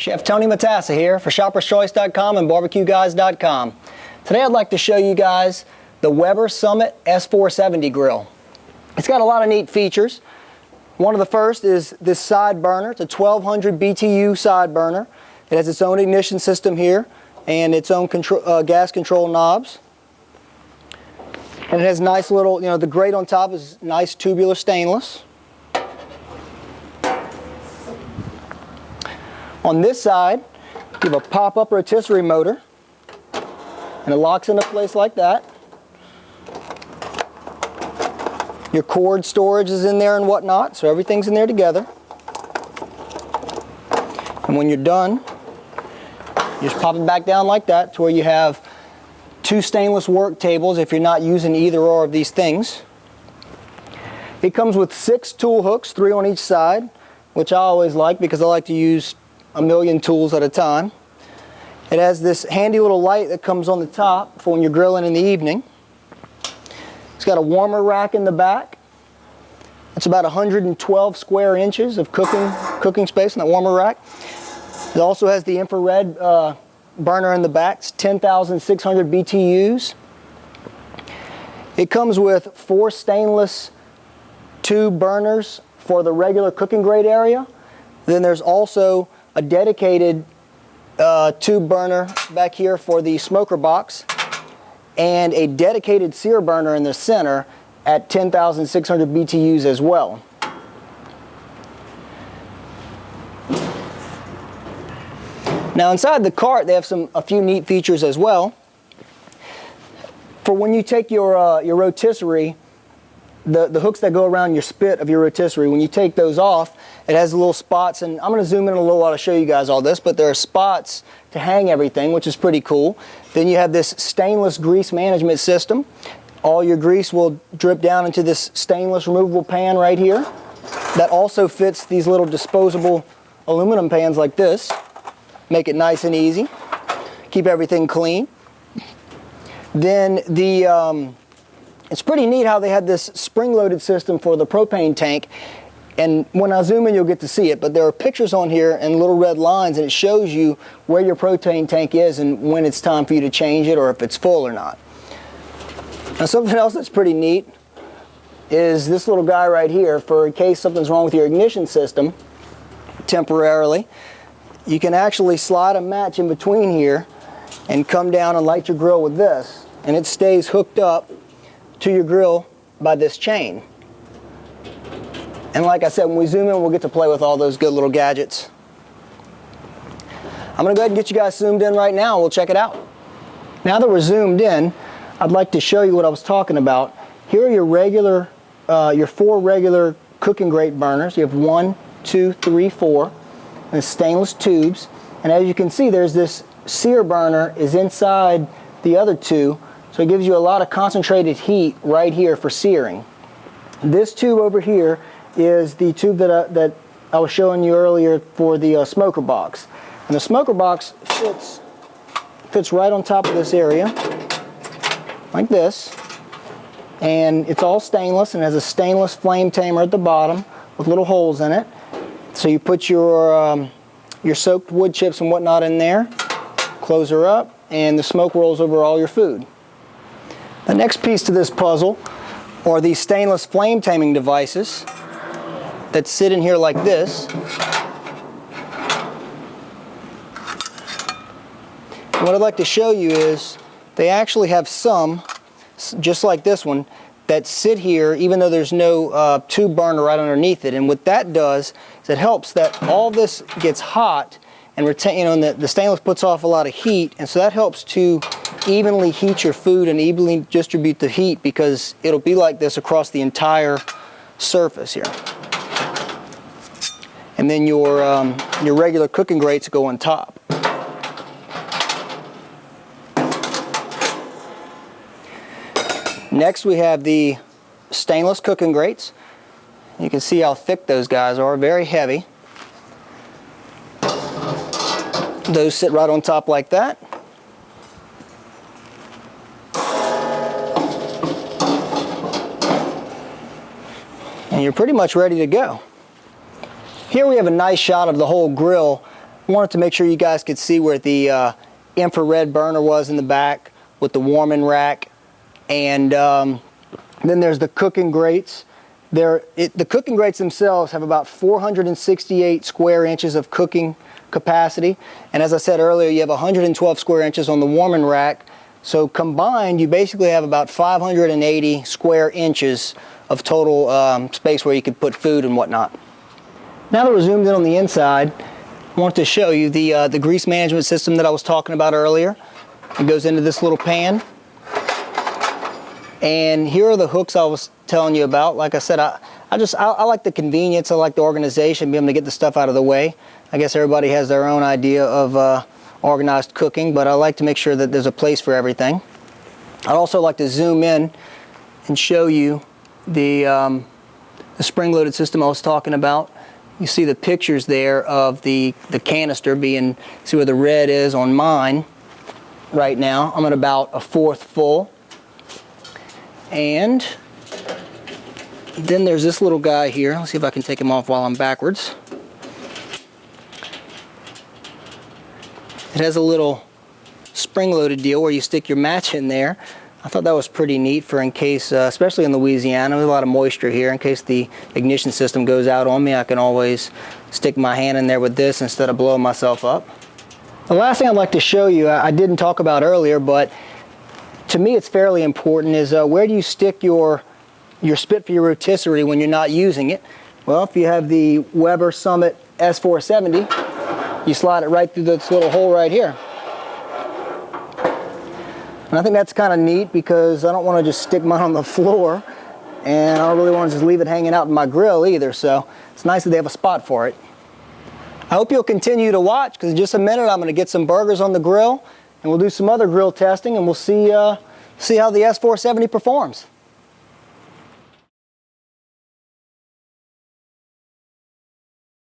Chef Tony Matassa here for ShoppersChoice.com and BBQGuys.com. Today I'd like to show you guys the Weber Summit S-470 grill. It's got a lot of neat features. One of the first is this side burner. It's a 1200 BTU side burner. It has its own ignition system here and its own gas control knobs. And it has nice little, the grate on top is nice tubular stainless. On this side, you have a pop-up rotisserie motor, and it locks into place like that. Your cord storage is in there and whatnot, so everything's in there together. And when you're done, you just pop it back down like that to where you have two stainless work tables if you're not using either or of these things. It comes with 6 tool hooks, 3 on each side, which I always like because I like to use a million tools at a time. It has this handy little light that comes on the top for when you're grilling in the evening. It's got a warmer rack in the back. It's about 112 square inches of cooking space in that warmer rack. It also has the infrared burner in the back. It's 10,600 BTUs. It comes with 4 stainless tube burners for the regular cooking grate area. Then there's also a dedicated tube burner back here for the smoker box and a dedicated sear burner in the center at 10,600 BTUs as well. Now inside the cart they have a few neat features as well. For when you take your rotisserie, the hooks that go around your spit of your rotisserie, when you take those off, it has little spots, and I'm going to zoom in a little while to show you guys all this, but there are spots to hang everything, which is pretty cool. Then you have this stainless grease management system. All your grease will drip down into this stainless removable pan right here. That also fits these little disposable aluminum pans like this. Make it nice and easy. Keep everything clean. Then it's pretty neat how they had this spring-loaded system for the propane tank, and when I zoom in you'll get to see it, but there are pictures on here and little red lines, and it shows you where your propane tank is and when it's time for you to change it or if it's full or not. Now something else that's pretty neat is this little guy right here for in case something's wrong with your ignition system temporarily. You can actually slide a match in between here and come down and light your grill with this, and it stays hooked up to your grill by this chain. And like I said, when we zoom in, we'll get to play with all those good little gadgets. I'm going to go ahead and get you guys zoomed in right now, and we'll check it out. Now that we're zoomed in, I'd like to show you what I was talking about. Here are your 4 regular cooking grate burners. You have 1, 2, 3, 4, and stainless tubes. And as you can see, there's this sear burner is inside the other 2. So it gives you a lot of concentrated heat right here for searing. This tube over here is the tube that I was showing you earlier for the smoker box. And the smoker box fits right on top of this area, like this. And it's all stainless and has a stainless flame tamer at the bottom with little holes in it. So you put your soaked wood chips and whatnot in there, close her up, and the smoke rolls over all your food. The next piece to this puzzle are these stainless flame taming devices that sit in here like this. And what I'd like to show you is they actually have some, just like this one, that sit here even though there's no tube burner right underneath it. And what that does is it helps that all this gets hot and retain, and the stainless puts off a lot of heat, and so that helps to evenly heat your food and evenly distribute the heat because it'll be like this across the entire surface here. And then your regular cooking grates go on top. Next we have the stainless cooking grates. You can see how thick those guys are, very heavy. Those sit right on top like that. And you're pretty much ready to go. Here we have a nice shot of the whole grill Wanted to make sure you guys could see where the infrared burner was in the back with the warming rack. And then there's the cooking grates. The cooking grates themselves have about 468 square inches of cooking capacity. And as I said earlier, you have 112 square inches on the warming rack. So combined, you basically have about 580 square inches of total space where you could put food and whatnot. Now that we're zoomed in on the inside, I want to show you the grease management system that I was talking about earlier. It goes into this little pan. And here are the hooks I was telling you about. Like I said, I like the convenience, I like the organization, being able to get the stuff out of the way. I guess everybody has their own idea of organized cooking, but I like to make sure that there's a place for everything. I'd also like to zoom in and show you the spring-loaded system I was talking about. You see the pictures there of the canister being, see where the red is on mine right now. I'm at about a fourth full. And then there's this little guy here. Let's see if I can take him off while I'm backwards. It has a little spring-loaded deal where you stick your match in there. I thought that was pretty neat for in case, especially in Louisiana, there's a lot of moisture here. In case the ignition system goes out on me, I can always stick my hand in there with this instead of blowing myself up. The last thing I'd like to show you, I didn't talk about earlier, but to me it's fairly important, is where do you stick your spit for your rotisserie when you're not using it? Well, if you have the Weber Summit S-470, you slide it right through this little hole right here. And I think that's kind of neat because I don't want to just stick mine on the floor, and I don't really want to just leave it hanging out in my grill either, so it's nice that they have a spot for it. I hope you'll continue to watch, because in just a minute I'm going to get some burgers on the grill, and we'll do some other grill testing, and we'll see how the S-470 performs.